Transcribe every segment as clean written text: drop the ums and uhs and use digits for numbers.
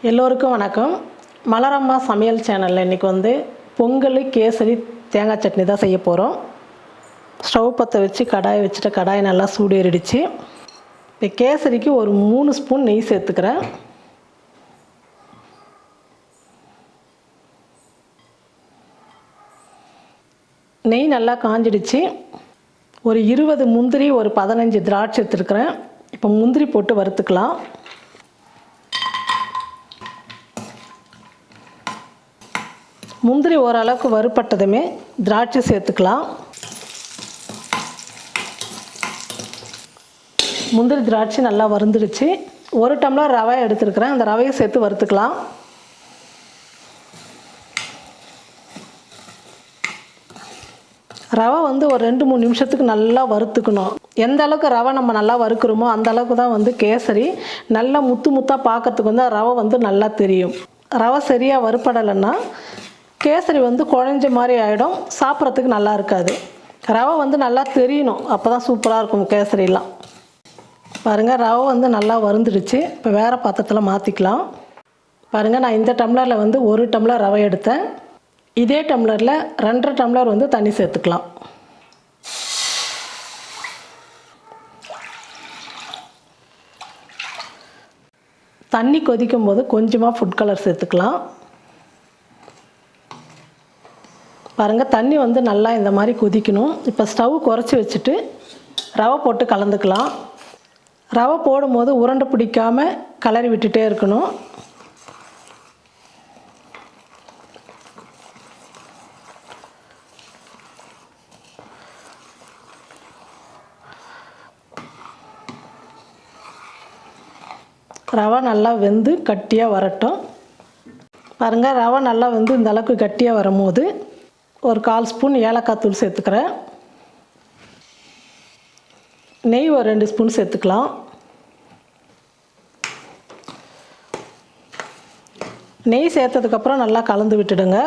எல்லோருக்கும் வணக்கம். மலர் அம்மா சமையல் சேனலில் இன்றைக்கி பொங்கல் கேசரி தேங்காய் சட்னி தான் செய்ய போகிறோம். ஸ்டவ் பற்ற வச்சு கடாயை வச்சுட்டு கடாயை நல்லா சூடேறிடுச்சு. இப்போ கேசரிக்கு ஒரு 3 ஸ்பூன் நெய் சேர்த்துக்கிறேன். நெய் நல்லா காஞ்சிடுச்சு. ஒரு 20 முந்திரி ஒரு 15 திராட்சை எடுத்துருக்கிறேன். இப்போ முந்திரி போட்டு வறுத்துக்கலாம். முந்திரி ஓரளவுக்கு வறுப்பட்டதுமே திராட்சை சேர்த்துக்கலாம். முந்திரி திராட்சை நல்லா வறுந்துடுச்சு. 1 டம்ளர் ரவை எடுத்துருக்கிறேன். அந்த ரவையை சேர்த்து வறுத்துக்கலாம். ரவை ஒரு 2-3 நிமிஷத்துக்கு நல்லா வறுத்துக்கணும். எந்த அளவுக்கு ரவை நம்ம நல்லா வறுக்கிறோமோ அந்த அளவுக்கு தான் கேசரி நல்லா முத்து முத்தாக பார்க்கறதுக்கு ரவை நல்லா தெரியும். ரவை சரியாக வறுப்படலைன்னா கேசரி குழஞ்ச மாதிரி ஆகிடும், சாப்பிட்றதுக்கு நல்லா இருக்காது. ரவை நல்லா தெரியணும், அப்போ தான் சூப்பராக இருக்கும் கேசரிலாம். பாருங்கள், ரவை நல்லா வறுந்துடுச்சு. இப்போ வேறு பாத்திரத்தில் மாற்றிக்கலாம். பாருங்கள், நான் இந்த டம்ளரில் 1 டம்ளர் ரவை எடுத்தேன். இதே டம்ளரில் 2.5 டம்ளர் தண்ணி சேர்த்துக்கலாம். தண்ணி கொதிக்கும் போது கொஞ்சமாக ஃபுட் கலர் சேர்த்துக்கலாம். பாருங்கள், தண்ணி நல்லா இந்த மாதிரி கொதிக்கணும். இப்போ ஸ்டவ் குறைச்சி வச்சுட்டு ரவை போட்டு கலந்துக்கலாம். ரவை போடும்போது உருண்டை பிடிக்காமல் கலரி விட்டுட்டே இருக்கணும். ரவை நல்லா வெந்து கட்டியாக வரட்டும். பாருங்கள், ரவை நல்லா இந்த அளவுக்கு கட்டியாக வரும்போது ஒரு 1/4 ஸ்பூன் ஏலக்காய் தூள் சேர்த்துக்கிறேன். நெய் ஒரு 2 ஸ்பூன் சேர்த்துக்கலாம். நெய் சேர்த்ததுக்கப்புறம் நல்லா கலந்து விட்டுடுங்க.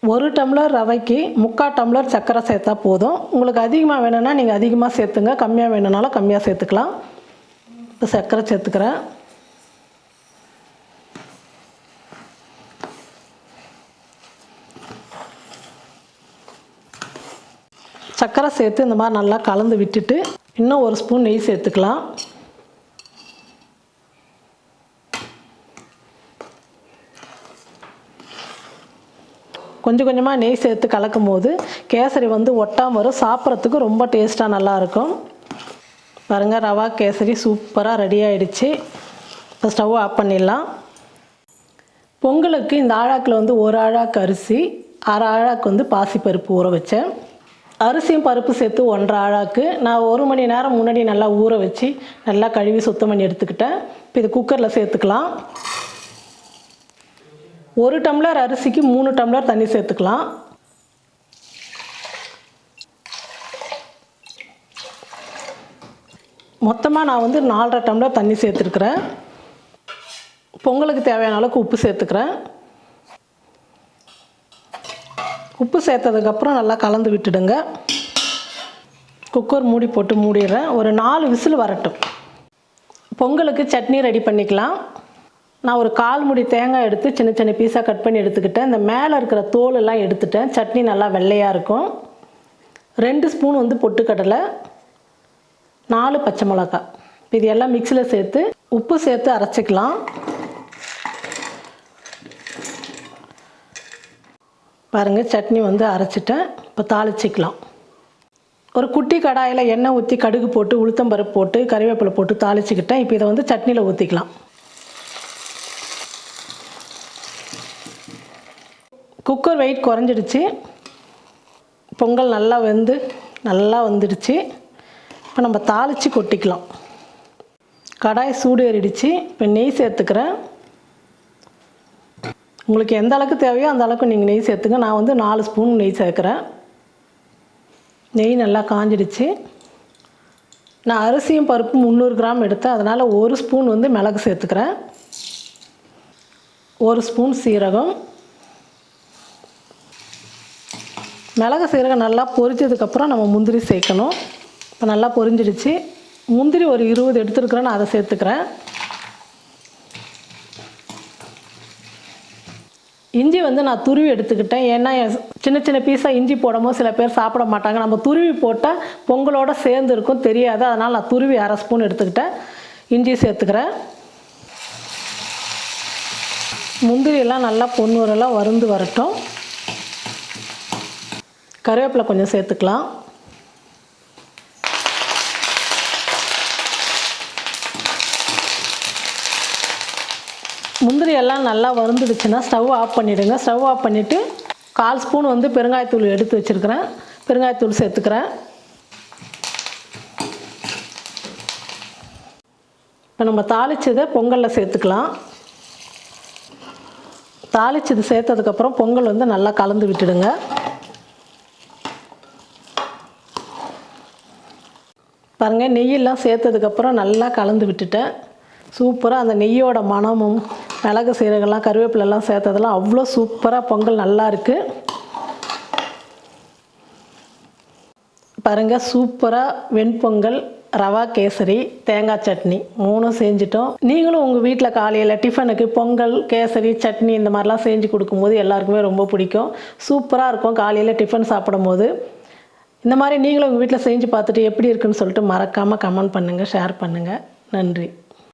1 டம்ளர் ரவைக்கு 3/4 டம்ளர் சர்க்கரை சேர்த்தா போதும். உங்களுக்கு அதிகமாக வேணும்னா நீங்கள் அதிகமாக சேர்த்துங்க, கம்மியாக வேணும்னாலும் கம்மியாக சேர்த்துக்கலாம். இப்போ சர்க்கரை சேர்த்துக்கிறேன். சர்க்கரை சேர்த்து இந்த மாதிரி நல்லா கலந்து விட்டுட்டு இன்னும் 1 ஸ்பூன் நெய் சேர்த்துக்கலாம். கொஞ்சம் கொஞ்சமாக நெய் சேர்த்து கலக்கும் போது கேசரி ஒட்டாமல் வரும், சாப்பிட்றதுக்கு ரொம்ப டேஸ்ட்டாக நல்லாயிருக்கும். பாருங்கள், ரவா கேசரி சூப்பராக ரெடி ஆகிடுச்சு. இப்போ ஸ்டவ் ஆஃப் பண்ணிடலாம். பொங்கலுக்கு இந்த ஆழாக்கில் 1 ஆழாக்கு அரிசி, 1/2 ஆழாக்கு பாசிப்பருப்பு ஊற வச்சேன். அரிசியும் பருப்பு சேர்த்து 1/2 ஆழாக்கு. நான் 1 மணி நேரம் முன்னாடி நல்லா ஊற வச்சு நல்லா கழுவி சுத்தம் பண்ணி எடுத்துக்கிட்டேன். இப்போ இது குக்கரில் சேர்த்துக்கலாம். 1 டம்ளர் அரிசிக்கு 3 டம்ளர் தண்ணி சேர்த்துக்கலாம். மொத்தமாக நான் 4.5 டம்ளர் தண்ணி சேர்த்துருக்குறேன். பொங்கலுக்கு தேவையான அளவுக்கு உப்பு சேர்த்துக்கிறேன். உப்பு சேர்த்ததுக்கப்புறம் நல்லா கலந்து விட்டுடுங்க. குக்கர் மூடி போட்டு மூடிடுறேன். ஒரு 4 விசில் வரட்டும். பொங்கலுக்கு சட்னி ரெடி பண்ணிக்கலாம். நான் ஒரு 1/4 மூடி தேங்காய் எடுத்து சின்ன சின்ன பீஸாக கட் பண்ணி எடுத்துக்கிட்டேன். இந்த மேலே இருக்கிற தோலெல்லாம் எடுத்துட்டேன். சட்னி நல்லா வெள்ளையாக இருக்கும். 2 ஸ்பூன் பொட்டுக்கடலை, 4 பச்சை மிளகாய். இது எல்லாம் மிக்சியில் சேர்த்து உப்பு சேர்த்து அரைச்சிக்கலாம். பாருங்கள், சட்னி அரைச்சிட்டேன். இப்போ தாளிச்சிக்கலாம். ஒரு குட்டி கடாயில் எண்ணெய் ஊற்றி கடுகு போட்டு உளுத்தம்பருப்பு போட்டு கறிவேப்பிலை போட்டு தாளிச்சிக்கிட்டேன். இப்போ இதை சட்னியில் ஊற்றிக்கலாம். Cooker wait குறைஞ்சிடுச்சு. பொங்கல் நல்லா வந்துடுச்சு. இப்போ நம்ம தாளித்து கொட்டிக்கலாம். கடாய் சூடு ஏறிடுச்சு. இப்போ நெய் சேர்த்துக்கிறேன். உங்களுக்கு எந்த அளவுக்கு தேவையோ அந்த அளவுக்கு நீங்கள் நெய் சேர்த்துங்க. நான் 4 ஸ்பூன் நெய் சேர்க்குறேன். நெய் நல்லா காஞ்சிடுச்சு. நான் அரிசியும் பருப்பும் 300 கிராம் எடுத்தேன், அதனால் 1 ஸ்பூன் மிளகு சேர்த்துக்கிறேன். 1 ஸ்பூன் சீரகம். மிளகு சீரகம் நல்லா பொரிச்சதுக்கப்புறம் நம்ம முந்திரி சேர்க்கணும். இப்போ நல்லா பொரிஞ்சிடுச்சு. முந்திரி ஒரு 20 எடுத்துருக்குறேன், நான் அதை சேர்த்துக்கிறேன். இஞ்சி வந்து நான் துருவி எடுத்துக்கிட்டேன். ஏன்னா சின்ன சின்ன பீஸாக இஞ்சி போடும்போது சில பேர் சாப்பிட மாட்டாங்க. நம்ம துருவி போட்டால் பொங்கலோடு சேர்ந்து இருக்கும், தெரியாது. அதனால் நான் துருவி 1/2 ஸ்பூன் எடுத்துக்கிட்டேன். இஞ்சி சேர்த்துக்கிறேன். முந்திரியெல்லாம் நல்லா பொன்னுரெல்லாம் வறுந்து வரட்டும். கருவேப்பிலை கொஞ்சம் சேர்த்துக்கலாம். முந்திரி எல்லாம் நல்லா வறுந்துடுச்சுன்னா ஸ்டவ் ஆஃப் பண்ணிவிடுங்க. ஸ்டவ் ஆஃப் பண்ணிவிட்டு 1/4 ஸ்பூன் வந்து பெருங்காயத்தூள் எடுத்து வச்சுருக்கிறேன். பெருங்காயத்தூள் சேர்த்துக்கிறேன். இப்போ நம்ம தாளிச்சதை பொங்கலில் சேர்த்துக்கலாம். தாளிச்சது சேர்த்ததுக்கப்புறம் பொங்கல் வந்து நல்லா கலந்து விட்டுடுங்க. பாருங்கள், நெய்யெல்லாம் சேர்த்ததுக்கப்புறம் நல்லா கலந்து விட்டுட்டேன். சூப்பராக அந்த நெய்யோட மணமும் மிளகு சீரகெல்லாம் கருவேப்பிலெல்லாம் சேர்த்ததெல்லாம் அவ்வளோ சூப்பராக பொங்கல் நல்லா இருக்குது. பாருங்கள், சூப்பராக வெண்பொங்கல், ரவா கேசரி, தேங்காய் சட்னி 3ம் செஞ்சிட்டோம். நீங்களும் உங்கள் வீட்டில் காலையில் டிஃபனுக்கு பொங்கல், கேசரி, சட்னி இந்த மாதிரிலாம் செஞ்சு கொடுக்கும்போது எல்லாருக்குமே ரொம்ப பிடிக்கும். சூப்பராக இருக்கும் காலையில் டிஃபன் சாப்பிடும் போது. இந்த மாதிரி நீங்களும் உங்கள் வீட்டில் செஞ்சு பார்த்துட்டு எப்படி இருக்குன்னு சொல்லிட்டு மறக்காமல் கமெண்ட் பண்ணுங்கள், ஷேர் பண்ணுங்கள். நன்றி.